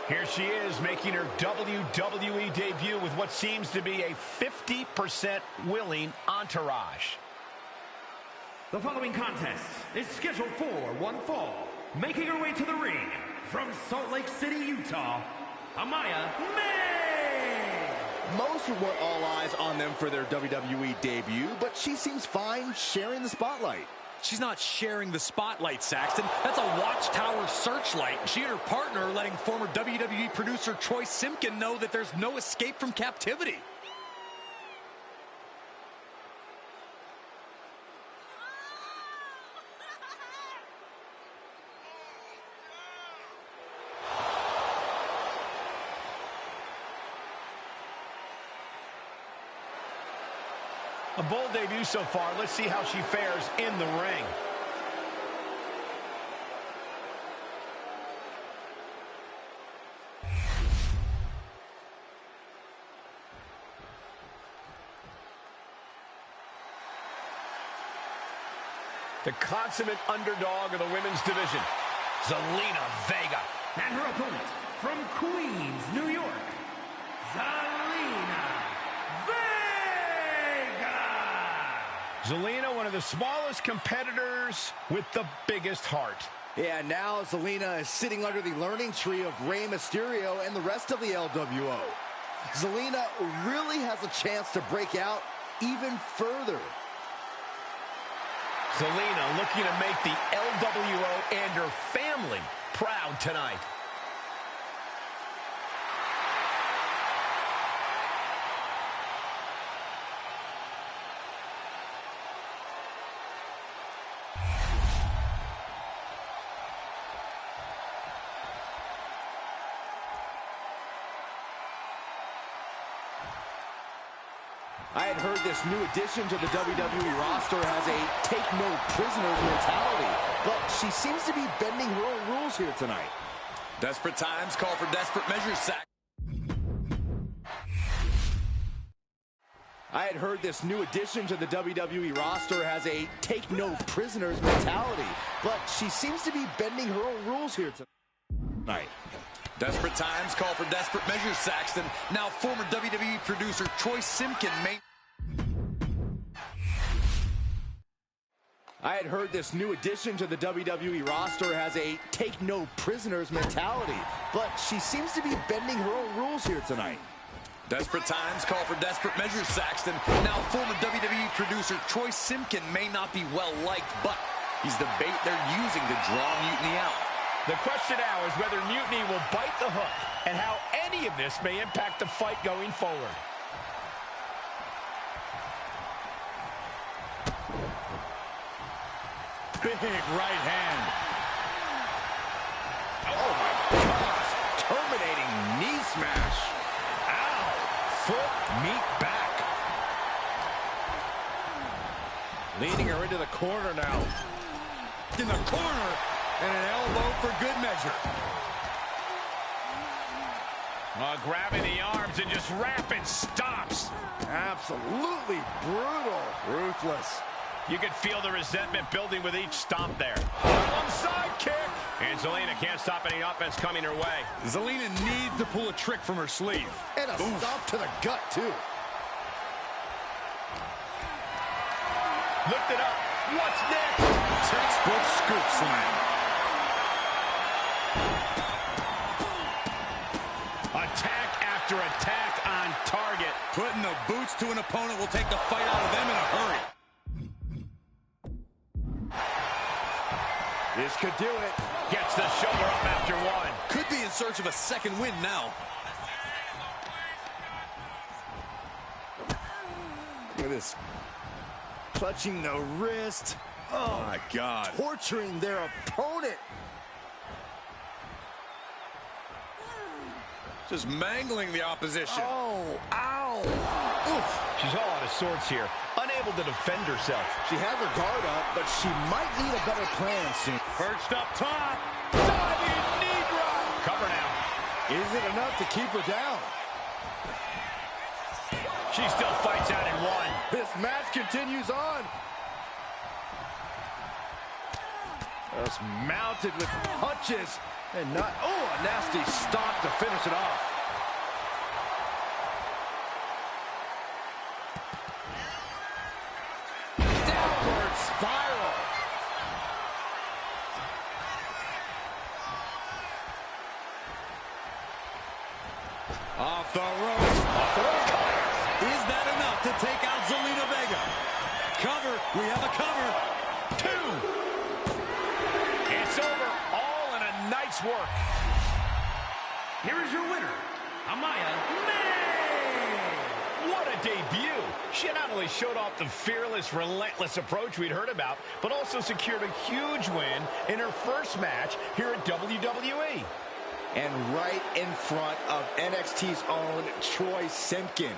Here she is making her WWE debut with what seems to be a 50% willing entourage. The following contest is scheduled for one fall. Making her way to the ring from Salt Lake City, Utah, Amaya May! Most would want all eyes on them for their WWE debut, but she seems fine sharing the spotlight. She's not sharing the spotlight, Saxton. That's a watchtower searchlight. She and her partner are letting former WWE producer Troy Simpkin know that there's no escape from captivity. A bold debut so far. Let's see how she fares in the ring. The consummate underdog of the women's division, Zelina Vega. And her opponent from Queens, New York, Zelina Vega! Zelina, one of the smallest competitors with the biggest heart. Yeah, now Zelina is sitting under the learning tree of Rey Mysterio and the rest of the LWO. Zelina really has a chance to break out even further. Zelina looking to make the LWO and her family proud tonight. I had heard this new addition to the WWE roster has a take-no-prisoners mentality, but she seems to be bending her own rules here tonight. Desperate times call for desperate measures, Saxton. I had heard this new addition to the WWE roster has a take-no-prisoners mentality, but she seems to be bending her own rules here tonight. Desperate times call for desperate measures, Saxton. Now former WWE producer Troy Simpkin may... I had heard this new addition to the WWE roster has a take-no-prisoners mentality, but she seems to be bending her own rules here tonight. Desperate times call for desperate measures, Saxton. Now former WWE producer Troy Simpkin may not be well-liked, but he's the bait they're using to draw Mutiny out. The question now is whether Mutiny will bite the hook and how any of this may impact the fight going forward. Big right hand. Oh my gosh. Terminating knee smash. Ow. Foot meet back. Leading her into the corner now. In the corner. And an elbow for good measure. Grabbing the arms and just rapid stops. Absolutely brutal. Ruthless. You can feel the resentment building with each stomp there. One side kick. And Zelina can't stop any offense coming her way. Zelina needs to pull a trick from her sleeve. And a stomp to the gut, too. Lift it up. What's next? Textbook scoop slam. Attack after attack on target. Putting the boots to an opponent will take the fight out of them in a hurry. This could do it. Gets the shoulder up after one. Could be in search of a second win now. Look at this. Clutching the wrist. Oh, my God. Torturing their opponent. Just mangling the opposition. Oh, ow. Oof. She's all out of sorts here. Unable to defend herself. She has her guard up, but she might need a better plan soon. Perched up top. Diving knee drop. Cover now. Is it enough to keep her down? She still fights out in one. This match continues on. Just mounted with punches. And not, oh, a nasty stop to finish it off. Downward spiral. Off the ropes. Is that enough to take out Zelina Vega? Cover. We have a cover. 2. It's over. All in a night's work. Here is your winner, Amaya May! What a debut. She not only showed off the fearless, relentless approach we'd heard about, but also secured a huge win in her first match here at WWE. And right in front of NXT's own Troy Simpkin.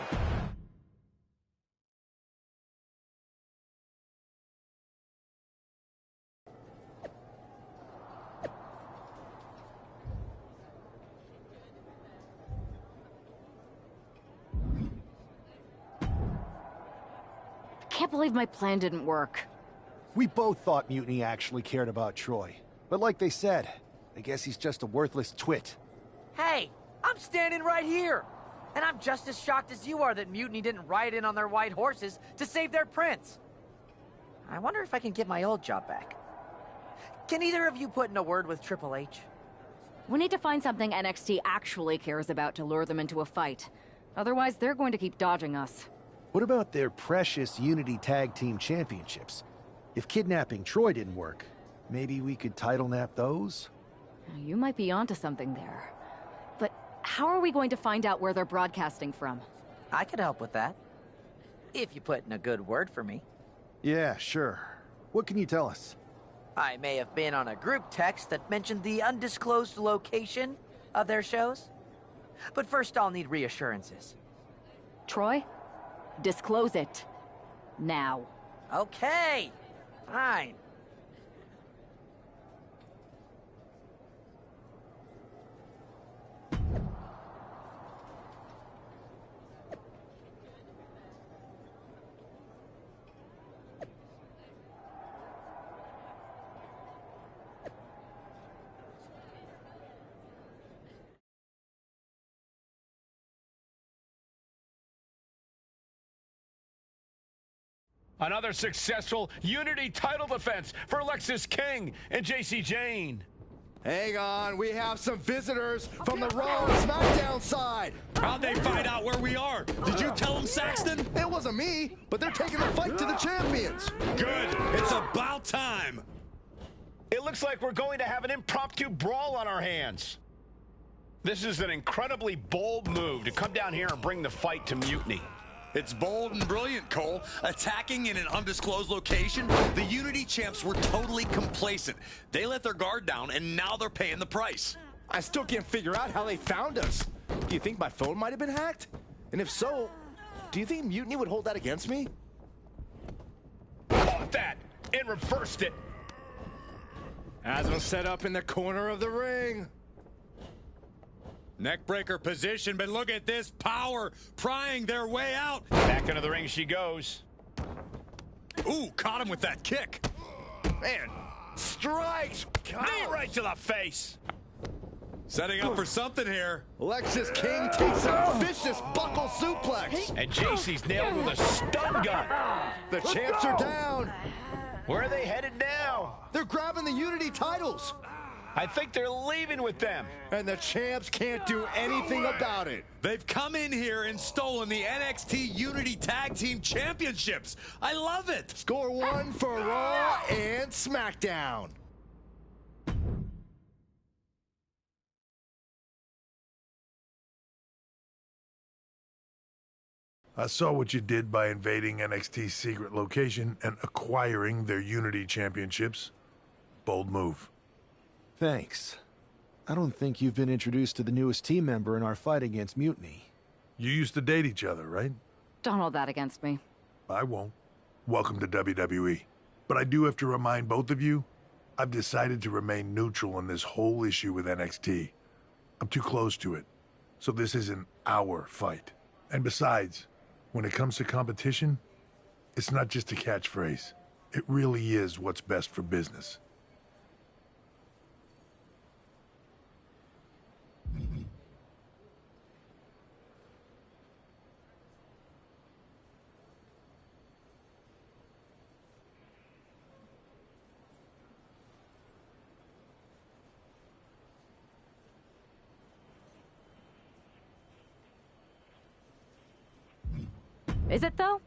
Can't believe my plan didn't work. We both thought Mutiny actually cared about Troy. But like they said, I guess he's just a worthless twit. Hey, I'm standing right here. And I'm just as shocked as you are that Mutiny didn't ride in on their white horses to save their prince. I wonder if I can get my old job back. Can either of you put in a word with Triple H? We need to find something NXT actually cares about to lure them into a fight. Otherwise, they're going to keep dodging us. What about their precious Unity Tag Team Championships? If kidnapping Troy didn't work, maybe we could title nap those? You might be onto something there. But how are we going to find out where they're broadcasting from? I could help with that. If you put in a good word for me. Yeah, sure. What can you tell us? I may have been on a group text that mentioned the undisclosed location of their shows. But first I'll need reassurances. Troy? Disclose it. Now. Okay. Fine. Another successful Unity title defense for Lexis King and JC Jane. Hang on, we have some visitors from the Raw and SmackDown side. How'd they find out where we are? Did you tell them, Saxton? It wasn't me, but they're taking the fight to the champions. Good. It's about time. It looks like we're going to have an impromptu brawl on our hands. This is an incredibly bold move to come down here and bring the fight to Mutiny. It's bold and brilliant, Cole. Attacking in an undisclosed location, the Unity champs were totally complacent. They let their guard down, and now they're paying the price. I still can't figure out how they found us. Do you think my phone might have been hacked? And if so, do you think Mutiny would hold that against me? Caught that and reversed it. Asma set up in the corner of the ring. Neckbreaker position, but look at this power prying their way out. Back into the ring she goes. Ooh, caught him with that kick. Man, strikes. Knee right to the face. Setting up for something here. Lexis King takes a vicious buckle suplex. And JC's nailed with a stun gun. The champs are down. Where are they headed now? They're grabbing the Unity titles. I think they're leaving with them. And the champs can't do anything about it. They've come in here and stolen the NXT Unity Tag Team Championships. I love it. Score one for Raw and SmackDown. I saw what you did by invading NXT's secret location and acquiring their Unity championships. Bold move. Thanks. I don't think you've been introduced to the newest team member in our fight against Mutiny. You used to date each other, right? Don't hold that against me. I won't. Welcome to WWE. But I do have to remind both of you, I've decided to remain neutral in this whole issue with NXT. I'm too close to it. So this isn't our fight. And besides, when it comes to competition, it's not just a catchphrase. It really is what's best for business. Is it, though?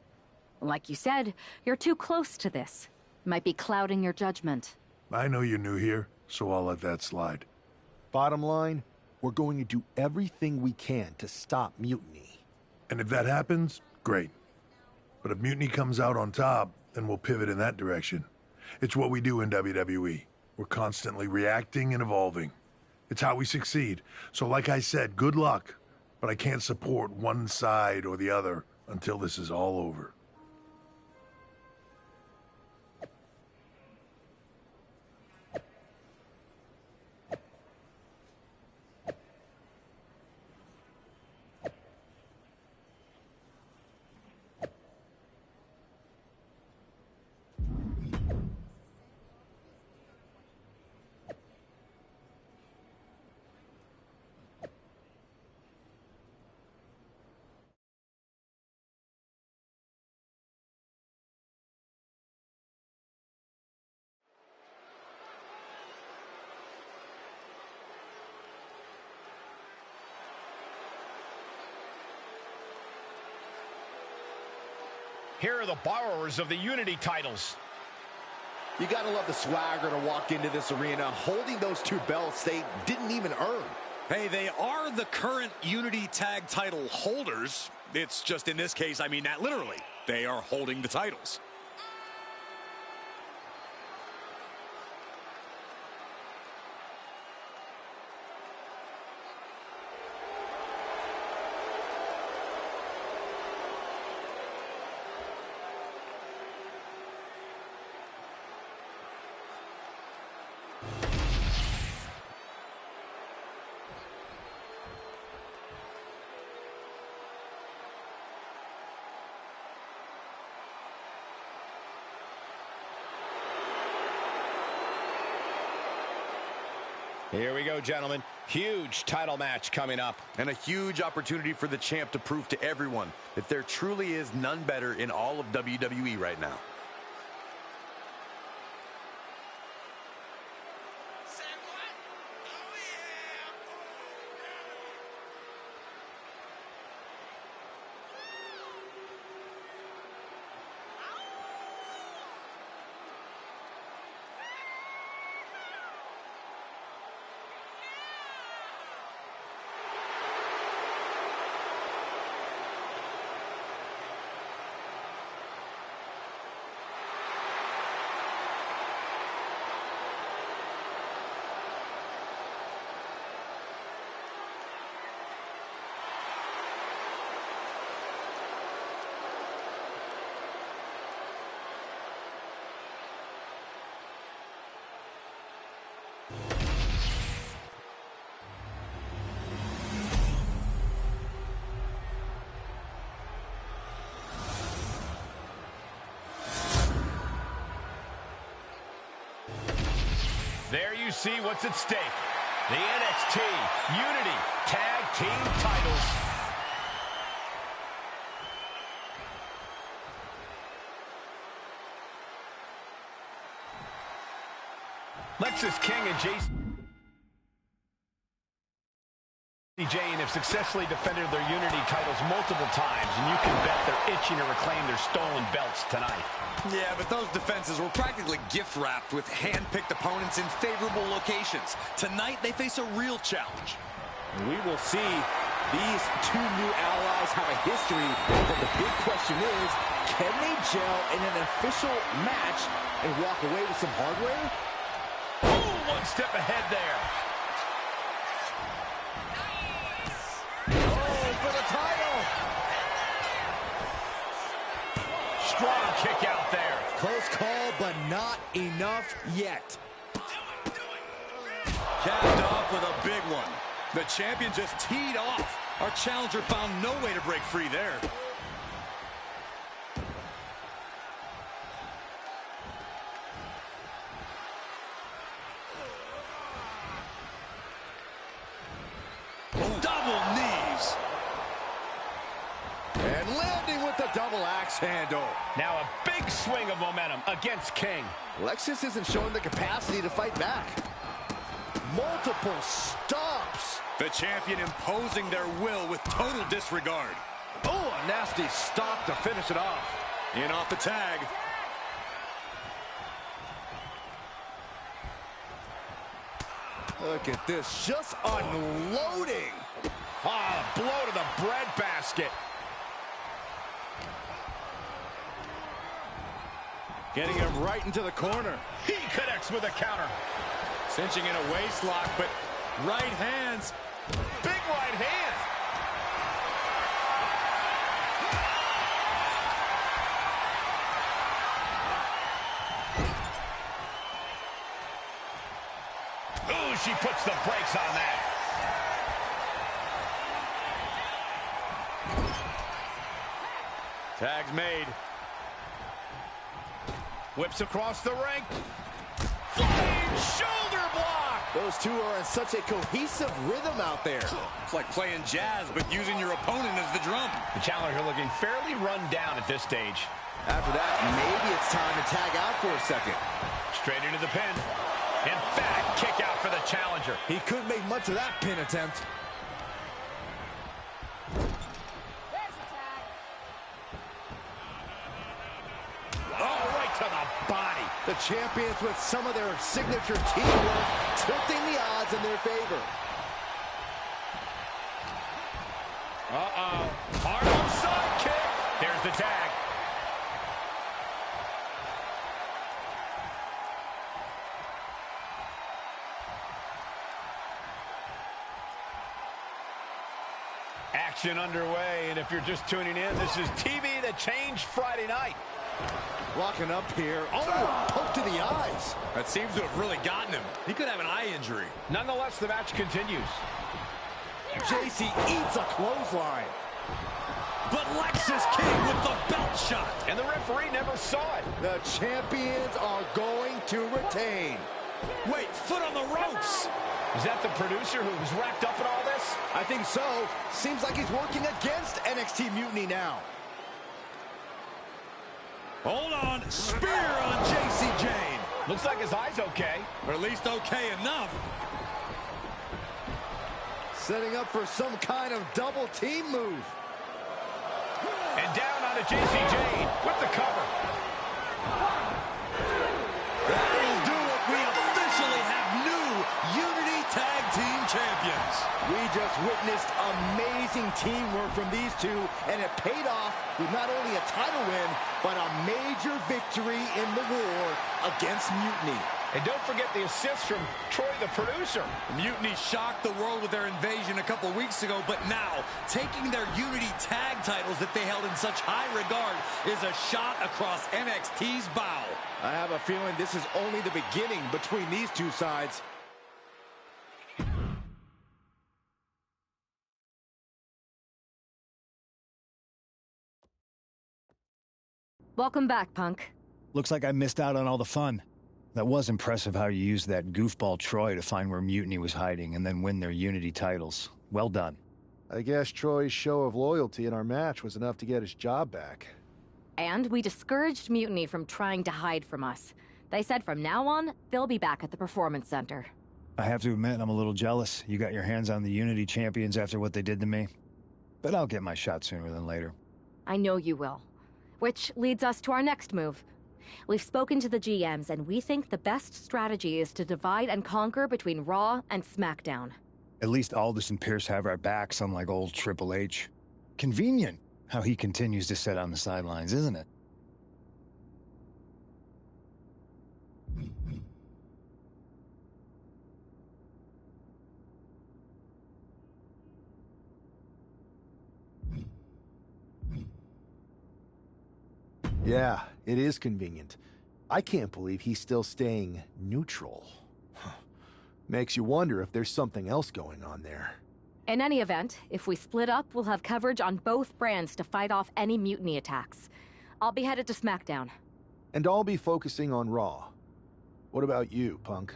Like you said, you're too close to this. Might be clouding your judgment. I know you're new here, so I'll let that slide. Bottom line, we're going to do everything we can to stop mutiny. And if that happens, great. But if mutiny comes out on top, then we'll pivot in that direction. It's what we do in WWE. We're constantly reacting and evolving. It's how we succeed. So like I said, good luck. But I can't support one side or the other until this is all over. Here are the borrowers of the Unity titles. You gotta love the swagger to walk into this arena holding those two belts they didn't even earn. Hey, they are the current Unity Tag title holders. It's just in this case, I mean that literally. They are holding the titles. Here we go, gentlemen. Huge title match coming up. And a huge opportunity for the champ to prove to everyone that there truly is none better in all of WWE right now. There you see what's at stake. The NXT Unity Tag Team titles. Lexis King and Jane have successfully defended their Unity titles multiple times, and you can bet they're itching to reclaim their stolen belts tonight. Yeah, but those defenses were practically gift-wrapped with hand-picked opponents in favorable locations. Tonight, they face a real challenge. We will see these two new allies have a history, but the big question is, can they gel in an official match and walk away with some hardware? Oh, one step ahead there. For the title! Strong kick out there. Close call, but not enough yet. Capped off with a big one. The champion just teed off. Our challenger found no way to break free there. Double knees. And landing with the double axe handle. Now a big swing of momentum against King. Lexis isn't showing the capacity to fight back. Multiple stomps. The champion imposing their will with total disregard. Oh, a nasty stop to finish it off. In off the tag. Look at this, just unloading. Ah, blow to the breadbasket. Getting him right into the corner. He connects with a counter. Cinching in a waist lock, but right hands. Big right hand. Ooh, she puts the brakes on that. Tag's made. Whips across the ring. Flying shoulder block. Those two are in such a cohesive rhythm out there. It's like playing jazz, but using your opponent as the drum. The challenger looking fairly run down at this stage. After that, maybe it's time to tag out for a second. Straight into the pin. Emphatic kick out for the challenger. He couldn't make much of that pin attempt. Oh, right to the body. The champions with some of their signature teamwork tilting the odds in their favor. Uh-oh. Harlem side kick. There's the tag. Action underway, and if you're just tuning in, this is TV that changed Friday night. Locking up here. Oh, poke to the eyes. That seems to have really gotten him. He could have an eye injury. Nonetheless, the match continues. JC eats a clothesline. But Lexus King with the belt shot. And the referee never saw it. The champions are going to retain. Wait, foot on the ropes. Is that the producer who was wrapped up in all this? I think so. Seems like he's working against NXT Mutiny now. Hold on. Spear on JC Jane. Looks like his eye's okay. Or at least okay enough. Setting up for some kind of double team move. And down onto JC Jane with the cover. That'll do it. We officially have new Unity Tag Team Champions. We just witnessed amazing teamwork from these two, and it paid off with not only a title win, but a major victory in the war against Mutiny. And don't forget the assist from Troy, the producer. Mutiny shocked the world with their invasion a couple weeks ago, but now, taking their Unity Tag titles that they held in such high regard is a shot across NXT's bow. I have a feeling this is only the beginning between these two sides. Welcome back, Punk. Looks like I missed out on all the fun. That was impressive how you used that goofball Troy to find where Mutiny was hiding and then win their Unity titles. Well done. I guess Troy's show of loyalty in our match was enough to get his job back. And we discouraged Mutiny from trying to hide from us. They said from now on, they'll be back at the Performance Center. I have to admit, I'm a little jealous. You got your hands on the Unity champions after what they did to me. But I'll get my shot sooner than later. I know you will. Which leads us to our next move. We've spoken to the GMs, and we think the best strategy is to divide and conquer between Raw and SmackDown. At least Aldous and Pierce have our backs, unlike old Triple H. Convenient how he continues to sit on the sidelines, isn't it? Yeah, it is convenient. I can't believe he's still staying neutral. Makes you wonder if there's something else going on there. In any event, if we split up, we'll have coverage on both brands to fight off any Mutiny attacks. I'll be headed to SmackDown. And I'll be focusing on Raw. What about you, Punk?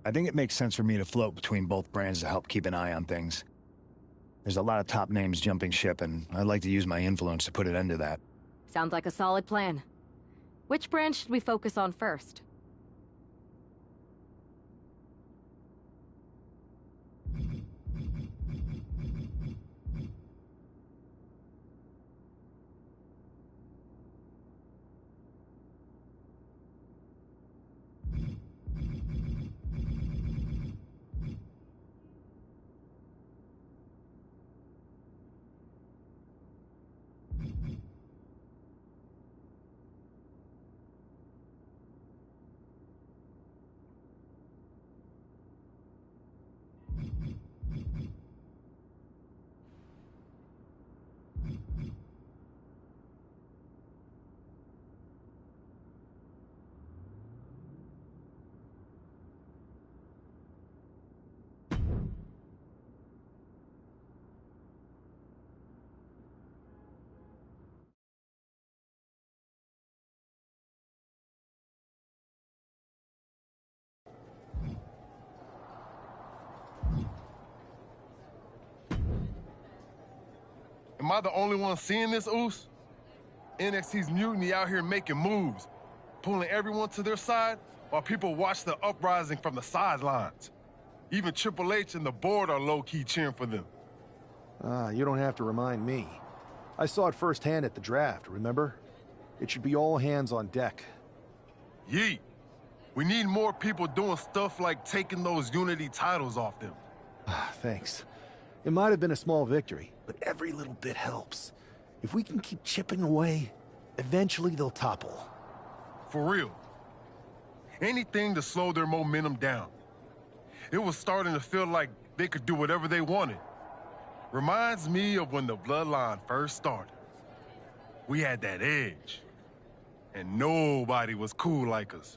I think it makes sense for me to float between both brands to help keep an eye on things. There's a lot of top names jumping ship, and I'd like to use my influence to put an end to that. Sounds like a solid plan. Which brand should we focus on first? Am I the only one seeing this, Oos? NXT's Mutiny out here making moves, pulling everyone to their side while people watch the uprising from the sidelines. Even Triple H and the board are low-key cheering for them. You don't have to remind me. I saw it firsthand at the draft, remember? It should be all hands on deck. Yeet. We need more people doing stuff like taking those Unity titles off them. Thanks. It might have been a small victory, but every little bit helps. If we can keep chipping away, eventually they'll topple. For real. Anything to slow their momentum down. It was starting to feel like they could do whatever they wanted. Reminds me of when the Bloodline first started. We had that edge. And nobody was cool like us.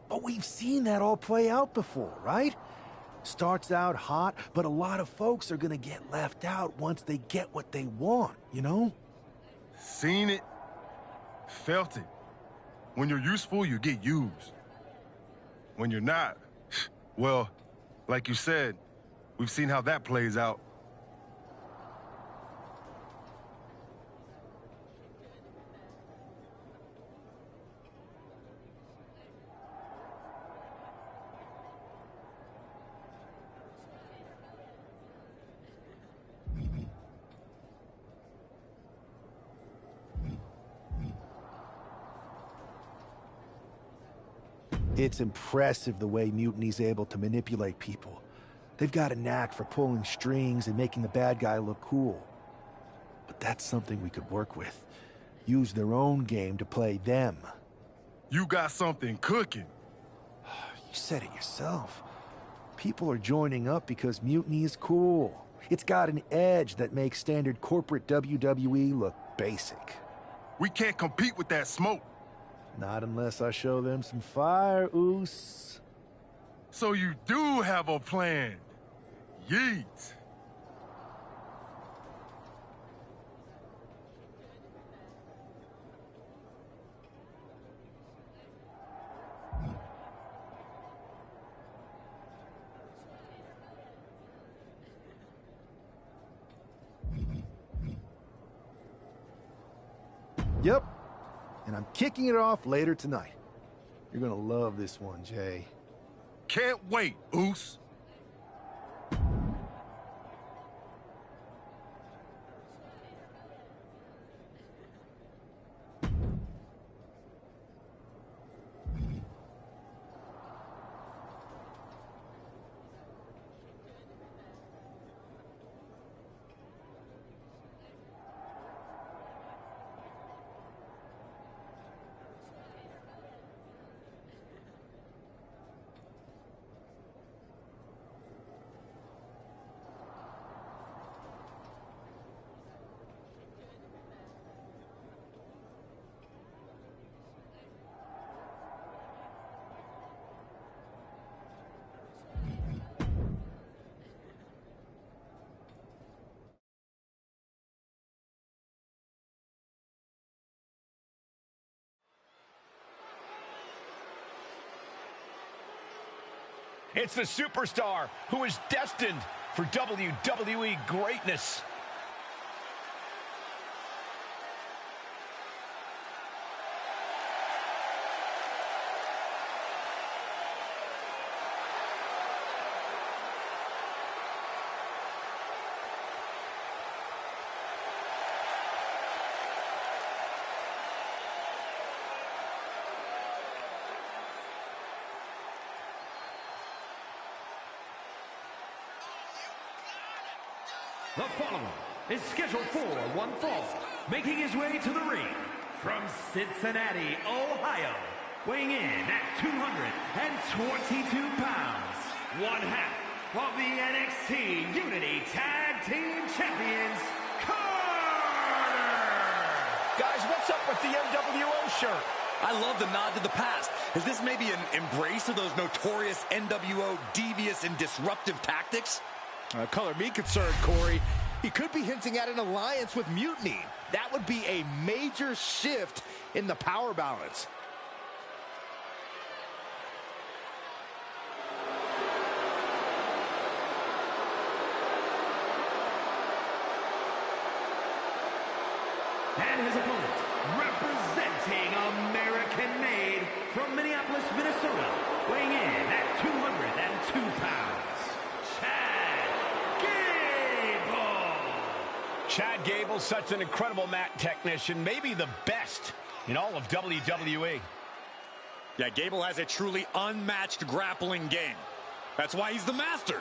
But we've seen that all play out before, right? Starts out hot, but a lot of folks are gonna get left out once they get what they want, you know? Seen it. Felt it. When you're useful, you get used. When you're not, well, like you said, we've seen how that plays out. It's impressive the way Mutiny's able to manipulate people. They've got a knack for pulling strings and making the bad guy look cool. But that's something we could work with. Use their own game to play them. You got something cooking. You said it yourself. People are joining up because Mutiny is cool. It's got an edge that makes standard corporate WWE look basic. We can't compete with that smoke. Not unless I show them some fire, Oos. So you do have a plan. Yeet. Yep. And I'm kicking it off later tonight. You're gonna love this one, Jay. Can't wait, Oos. It's the superstar who is destined for WWE greatness. The following is scheduled for one fall, making his way to the ring from Cincinnati, Ohio, weighing in at 222 pounds, one half of the NXT Unity Tag Team Champions, Carter! Guys, what's up with the NWO shirt? I love the nod to the past. Is this maybe an embrace of those notorious NWO devious and disruptive tactics? Color me concerned, Corey. He could be hinting at an alliance with Mutiny. That would be a major shift in the power balance. And his opponent, representing American-made from Minneapolis, Minnesota, weighing in at 202 pounds, Chad Gable's such an incredible mat technician, maybe the best in all of WWE. Yeah, Gable has a truly unmatched grappling game. That's why he's the master.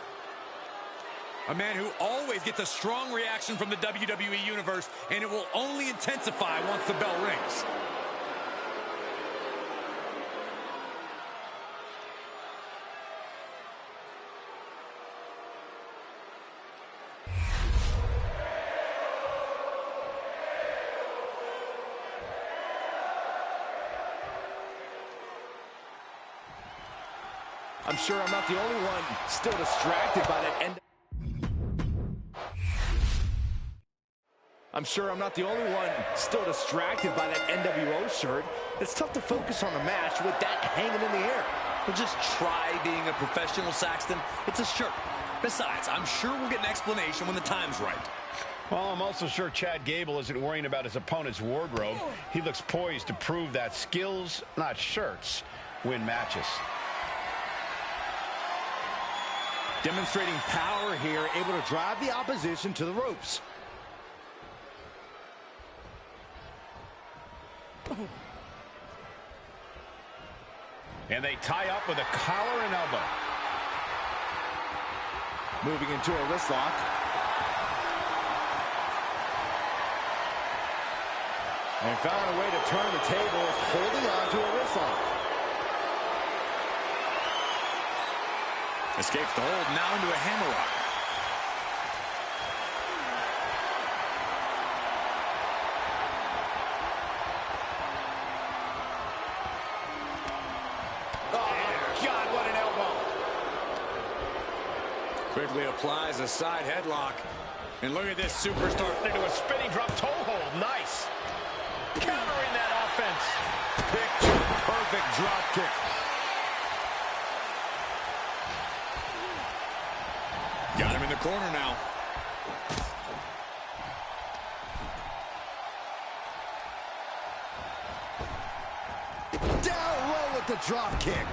A man who always gets a strong reaction from the WWE Universe, and it will only intensify once the bell rings. I'm sure I'm not the only one still distracted by that end. I'm sure I'm not the only one still distracted by that NWO shirt. It's tough to focus on the match with that hanging in the air. Well, just try being a professional, Saxton. It's a shirt. Besides, I'm sure we'll get an explanation when the time's right. Well, I'm also sure Chad Gable isn't worrying about his opponent's wardrobe. He looks poised to prove that skills, not shirts, win matches. Demonstrating power here, able to drive the opposition to the ropes. And they tie up with a collar and elbow. Moving into a wrist lock. And found a way to turn the tables, holding on to a wrist lock. Escapes the hold, now into a hammerlock. Oh, God, what an elbow. Quickly applies a side headlock. And look at this superstar Into a spinning drop toe hold. Nice. Countering that offense. Picture perfect drop kick. Got him in the corner now. Down low with the drop kick.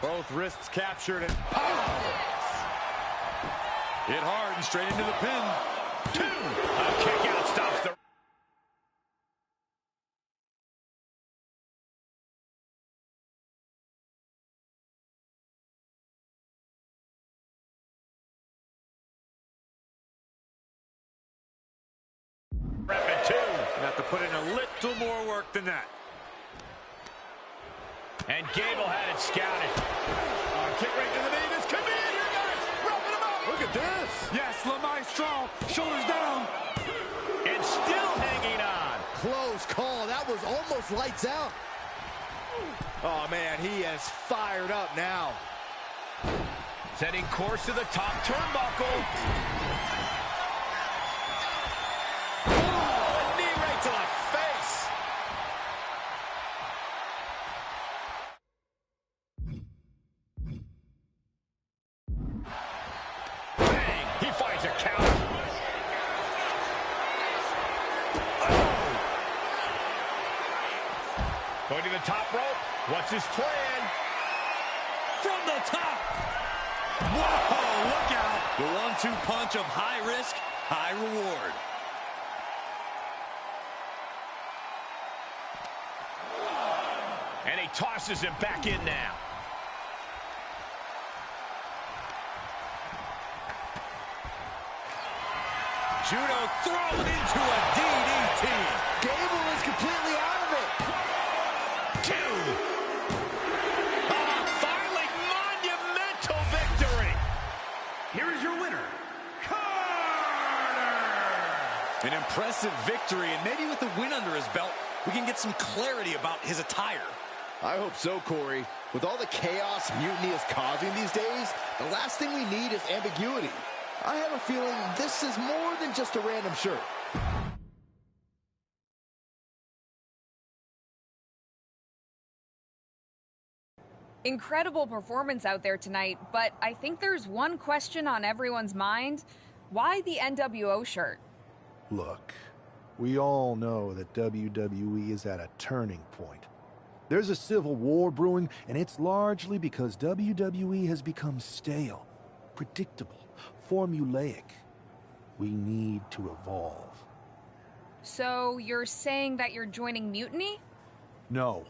Both wrists captured and power. Hit hard and straight into the pin. Two. A kick out stops the... Rapid two. Have to put in a little more work than that. And Gable had it scouted. Kick right to the knee. This could be it here, guys. Wrapping him up. Look at this. Yes, Maestro. Shoulders down. And still hanging on. Close call. That was almost lights out. Oh, man, he is fired up now. Setting course to the top turnbuckle. Oh, a knee right to the face. Bang! He finds a counter. Oh! Going to the top rope. What's his plan? From the top. Whoa, look out. The 1-2 punch of high risk, high reward. And he tosses him back in now. Judo thrown into a DDT. Gable is completely out of it. Two. Finally, monumental victory. Here is your winner, Carter! An impressive victory, and maybe with the win under his belt, we can get some clarity about his attire. I hope so, Corey. With all the chaos Mutiny is causing these days, the last thing we need is ambiguity. I have a feeling this is more than just a random shirt. Incredible performance out there tonight, but I think there's one question on everyone's mind. Why the NWO shirt? Look, we all know that WWE is at a turning point. There's a civil war brewing, and it's largely because WWE has become stale, predictable, formulaic. We need to evolve. So you're saying that you're joining Mutiny? No.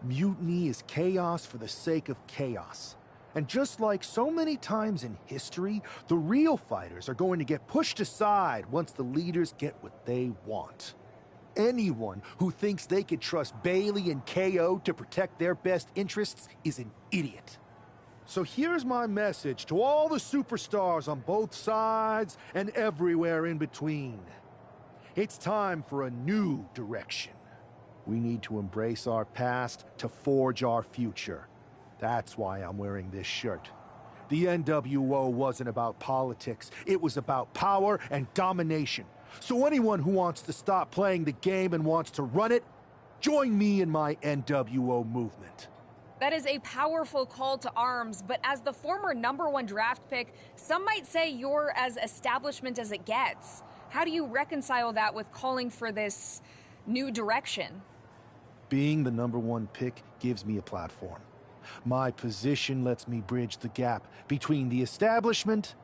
Mutiny is chaos for the sake of chaos. And just like so many times in history, the real fighters are going to get pushed aside once the leaders get what they want. Anyone who thinks they could trust Bailey and KO to protect their best interests is an idiot. So here's my message to all the superstars on both sides and everywhere in between. It's time for a new direction. We need to embrace our past to forge our future. That's why I'm wearing this shirt. The NWO wasn't about politics. It was about power and domination. So anyone who wants to stop playing the game and wants to run it, join me in my NWO movement. That is a powerful call to arms, but as the former #1 draft pick, some might say you're as establishment as it gets. How do you reconcile that with calling for this new direction? Being the #1 pick gives me a platform. My position lets me bridge the gap between the establishment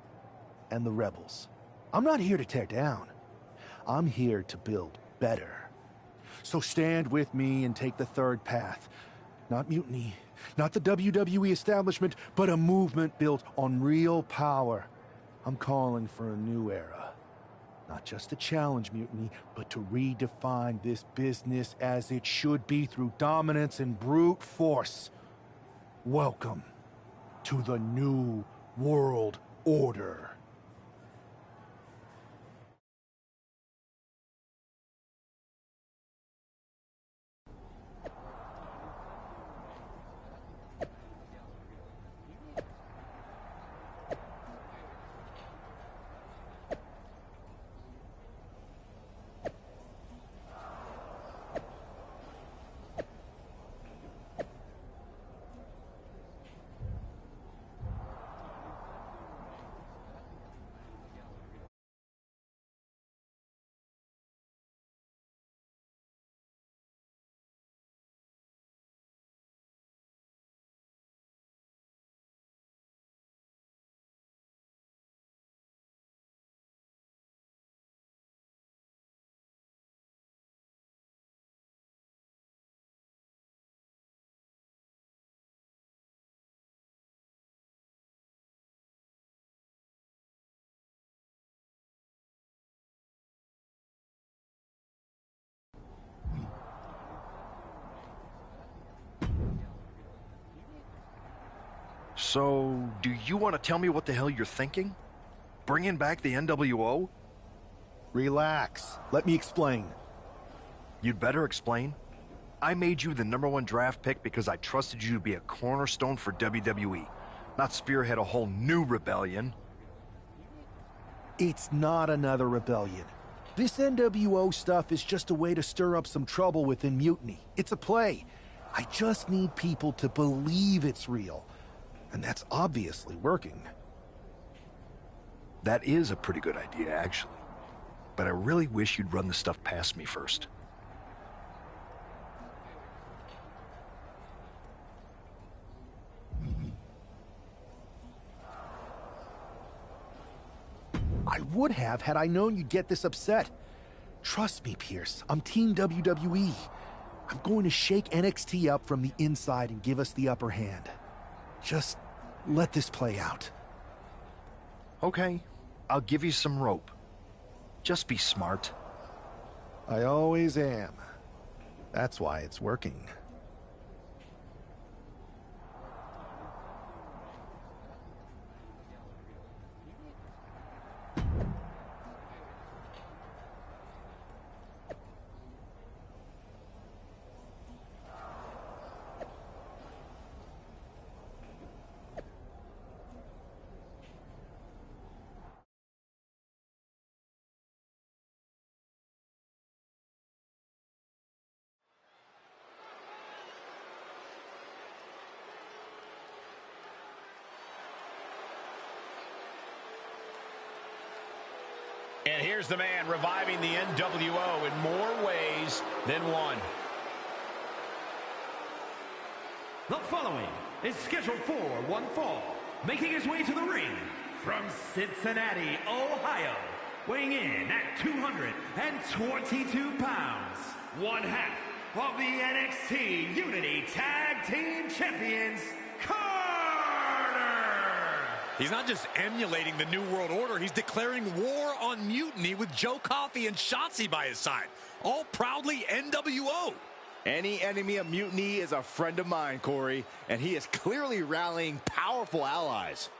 and the rebels. I'm not here to tear down. I'm here to build better. So stand with me and take the third path. Not mutiny, not the WWE establishment, but a movement built on real power. I'm calling for a new era. Not just to challenge mutiny, but to redefine this business as it should be through dominance and brute force. Welcome to the New World Order. So, do you want to tell me what the hell you're thinking? Bringing back the NWO? Relax. Let me explain. You'd better explain. I made you the #1 draft pick because I trusted you to be a cornerstone for WWE, not spearhead a whole new rebellion. It's not another rebellion. This NWO stuff is just a way to stir up some trouble within Mutiny. It's a play. I just need people to believe it's real. And that's obviously working. That is a pretty good idea, actually. But I really wish you'd run the stuff past me first. I would have had I known you'd get this upset. Trust me, Pierce. I'm Team WWE. I'm going to shake NXT up from the inside and give us the upper hand. Just let this play out. Okay, I'll give you some rope. Just be smart. I always am. That's why it's working. here's the man reviving the NWO in more ways than one. The following is scheduled for one fall, making his way to the ring from Cincinnati, Ohio, weighing in at 222 pounds, one half of the NXT Unity Tag Team Champions, Carter! He's not just emulating the New World Order, he's declaring war on Mutiny with Joe Coffey and Shotzi by his side, all proudly NWO. Any enemy of Mutiny is a friend of mine, Corey, and he is clearly rallying powerful allies.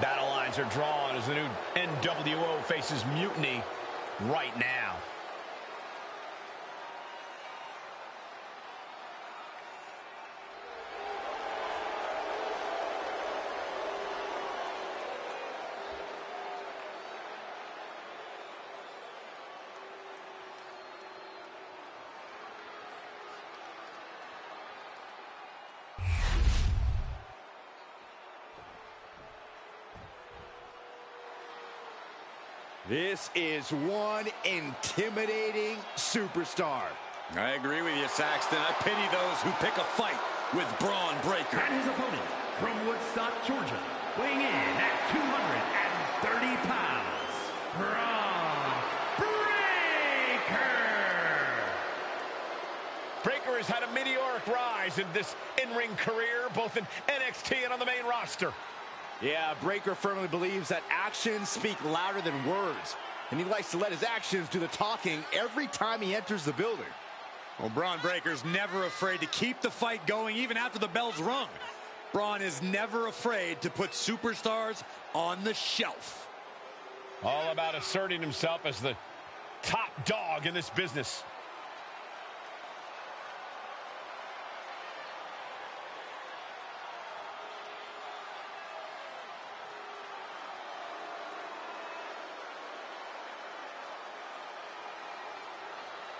Battle lines are drawn as the new NWO faces Mutiny right now. This is one intimidating superstar. I agree with you, Saxton. I pity those who pick a fight with Braun Breaker. And his opponent from Woodstock, Georgia, weighing in at 230 pounds, Braun Breaker! Breaker has had a meteoric rise in this in-ring career, both in NXT and on the main roster. Yeah, Breaker firmly believes that actions speak louder than words, and he likes to let his actions do the talking every time he enters the building. Well, Braun Breaker's never afraid to keep the fight going even after the bell's rung. Braun is never afraid to put superstars on the shelf. All about asserting himself as the top dog in this business.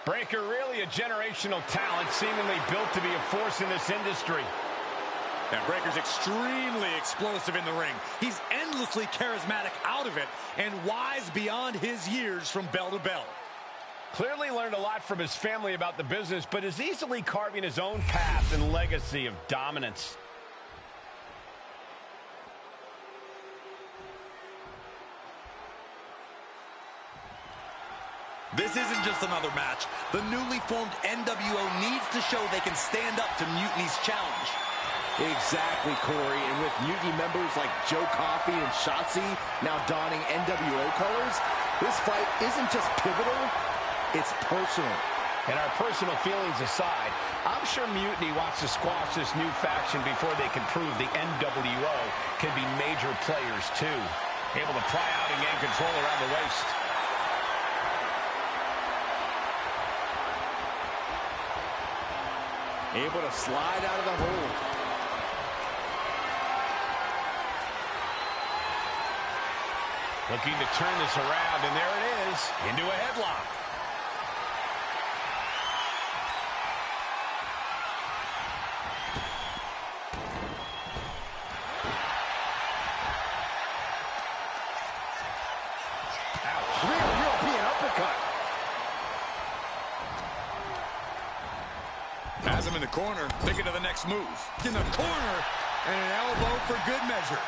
Breaker, really a generational talent, seemingly built to be a force in this industry. And Breaker's extremely explosive in the ring. He's endlessly charismatic out of it and wise beyond his years from bell to bell. Clearly learned a lot from his family about the business, but is easily carving his own path and legacy of dominance. This isn't just another match. The newly formed NWO needs to show they can stand up to Mutiny's challenge. Exactly, Corey. And with Mutiny members like Joe Coffey and Shotzi now donning NWO colors, this fight isn't just pivotal, it's personal. And our personal feelings aside, I'm sure Mutiny wants to squash this new faction before they can prove the NWO can be major players too. Able to pry out and gain control around the waist. Able to slide out of the hold. Looking to turn this around, and there it is, into a headlock. Ouch. Real European uppercut. Has him in the corner, thinking of the next move. In the corner, and an elbow for good measure.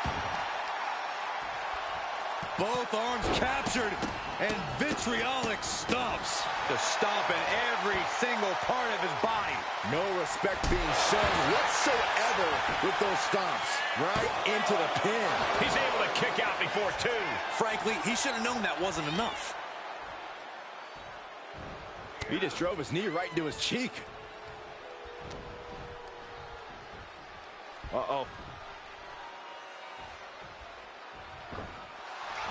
Both arms captured, and vitriolic stomps. The stomp in every single part of his body. No respect being shown whatsoever with those stomps. Right into the pin. He's able to kick out before two. Frankly, he should have known that wasn't enough. He just drove his knee right into his cheek. Uh-oh.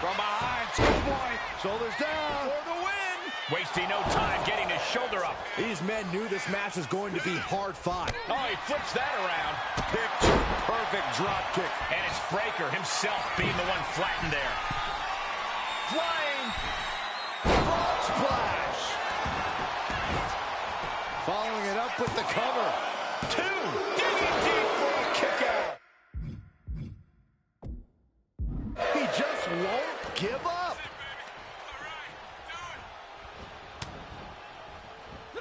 From behind, schoolboy. Shoulders down. For the win. Wasting no time getting his shoulder up. These men knew this match was going to be hard fought. Oh, he flips that around. Picture perfect drop kick. And it's Breaker himself being the one flattened there. Flying frog splash. Following it up with the cover. 2. Digging deep for a kick out. He just won't give up.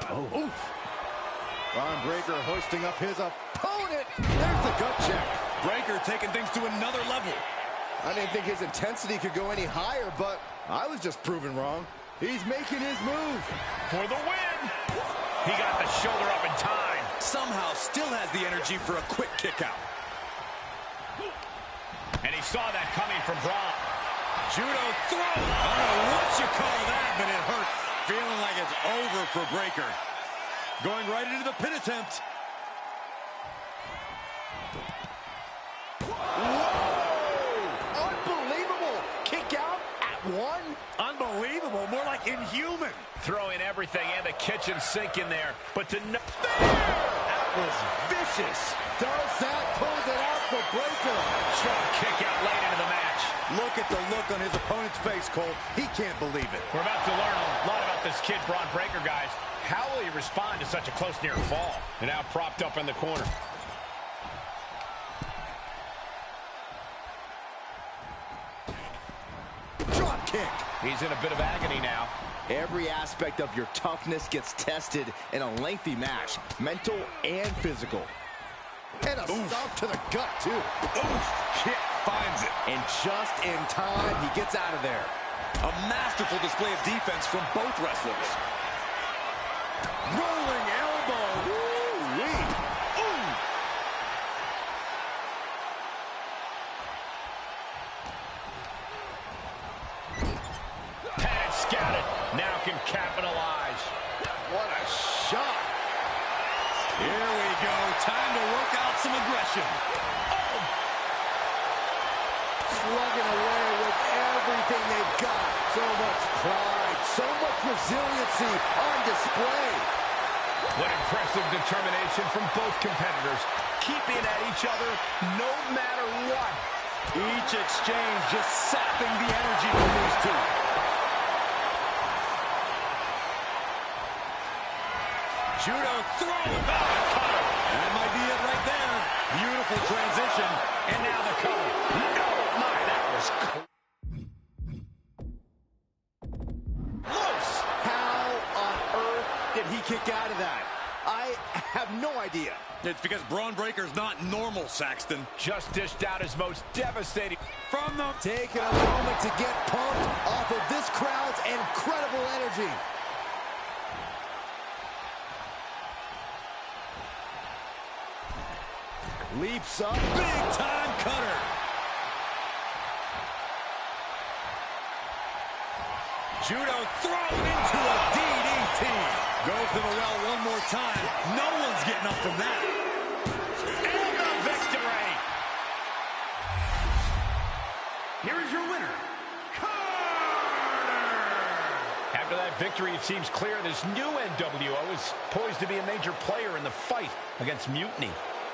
Oh, oof. Ron Breaker hoisting up his opponent. There's the gut check. Breaker taking things to another level. I didn't think his intensity could go any higher, but I was just proven wrong. He's making his move. For the win. He got the shoulder up in time. Somehow still has the energy for a quick kick out. And he saw that coming from Braun. Judo throw. I don't know what you call that, but it hurt. Feeling like it's over for Breaker. Going right into the pin attempt. Whoa! Unbelievable! Kick out at 1? Unbelievable. More like inhuman. Throwing everything and the kitchen sink in there. But to no... That was vicious. Does that close it out for Breaker? Strong kick out late into the match. Look at the look on his opponent's face, Cole. He can't believe it. We're about to learn a lot about this kid, Braun Breaker, guys. How will he respond to such a close near fall? And now propped up in the corner. Drop kick. He's in a bit of agony now. Every aspect of your toughness gets tested in a lengthy match, mental and physical. And a stomp to the gut, too. Oof. Kick finds it. And just in time, he gets out of there. A masterful display of defense from both wrestlers. Rolling elbow. Woo-wee. Ooh. Had it scouted. Now can capitalize. What a shot. Here we go. Time to work out some aggression. Oh. Slugging away with everything they've got. So much pride, so much resiliency on display. What impressive determination from both competitors. Keeping at each other no matter what. Each exchange just sapping the energy from these two. Judo throw. That might be it right there. Beautiful transition. And now the cover. Oh, my, that was close. How on earth did he kick out of that? I have no idea. It's because Braun Breaker's not normal, Saxton. just dished out his most devastating From the... Taking a moment to get pumped off of this crowd's incredible energy. Leaps up. Big time cutter. Judo thrown into a DDT. Goes to the well one more time. No one's getting up from that. and the victory. Here is your winner, After that victory, it seems clear this new NWO is poised to be a major player in the fight against Mutiny.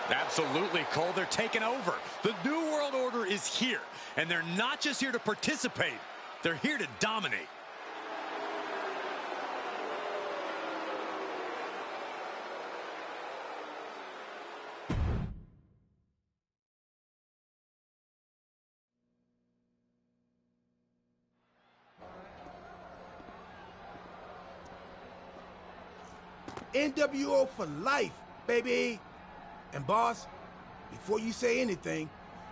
Absolutely, Cole. They're taking over. The New World Order is here, and they're not just here to participate. They're here to dominate. NWO for life, baby. And boss, before you say anything,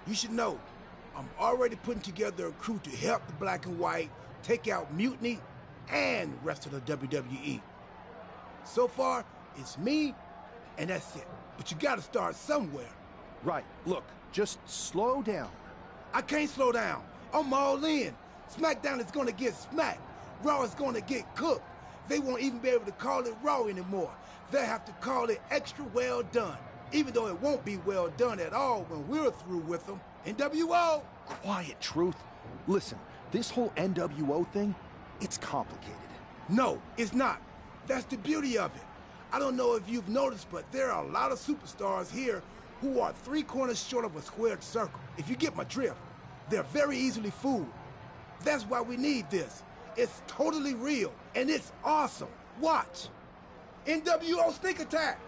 you should know I'm already putting together a crew to help the Black and White take out Mutiny and the rest of the WWE. So far, it's me, and that's it. But you gotta start somewhere. Right. Look, just slow down. I can't slow down. I'm all in. SmackDown is gonna get smacked. Raw is gonna get cooked. They won't even be able to call it Raw anymore. They'll have to call it Extra Well Done. even though it won't be well done at all when we're through with them. NWO! Quiet, Truth. Listen, this whole NWO thing, it's complicated. No, it's not. That's the beauty of it. I don't know if you've noticed, but there are a lot of superstars here who are 3 corners short of a squared circle. If you get my drift, they're very easily fooled. That's why we need this. It's totally real, and it's awesome. Watch. NWO Sneak Attack!